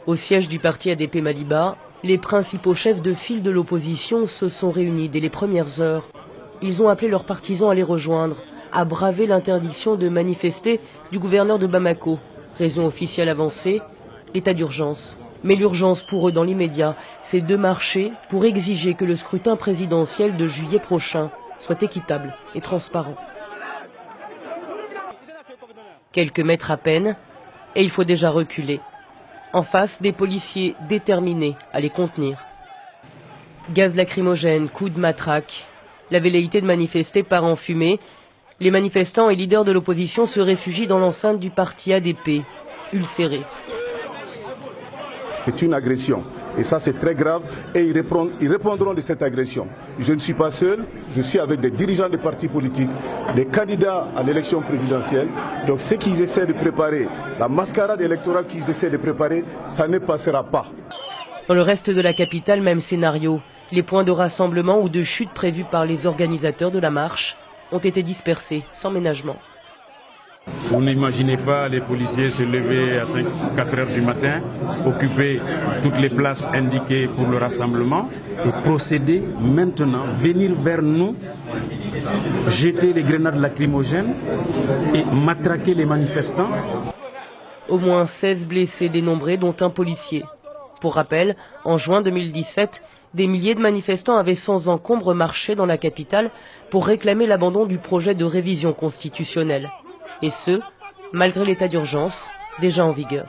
Au siège du parti ADP Maliba, les principaux chefs de file de l'opposition se sont réunis dès les premières heures. Ils ont appelé leurs partisans à les rejoindre, à braver l'interdiction de manifester du gouverneur de Bamako. Raison officielle avancée, l'état d'urgence. Mais l'urgence pour eux dans l'immédiat, c'est de marcher pour exiger que le scrutin présidentiel de juillet prochain soit équitable et transparent. Quelques mètres à peine, et il faut déjà reculer. En face, des policiers déterminés à les contenir. Gaz lacrymogène, coups de matraque. La velléité de manifester part en fumée. Les manifestants et leaders de l'opposition se réfugient dans l'enceinte du parti ADP, ulcérés. C'est une agression. Et ça, c'est très grave. Et ils répondront de cette agression. Je ne suis pas seul. Je suis avec des dirigeants des partis politiques, des candidats à l'élection présidentielle. Donc, ce qu'ils essaient de préparer, la mascarade électorale qu'ils essaient de préparer, ça ne passera pas. Dans le reste de la capitale, même scénario. Les points de rassemblement ou de chute prévus par les organisateurs de la marche ont été dispersés sans ménagement. Vous n'imaginez pas les policiers se lever à 4 heures du matin, occuper toutes les places indiquées pour le rassemblement et procéder maintenant, venir vers nous, jeter les grenades lacrymogènes et matraquer les manifestants. Au moins 16 blessés dénombrés, dont un policier. Pour rappel, en juin 2017, des milliers de manifestants avaient sans encombre marché dans la capitale pour réclamer l'abandon du projet de révision constitutionnelle. Et ce, malgré l'état d'urgence déjà en vigueur.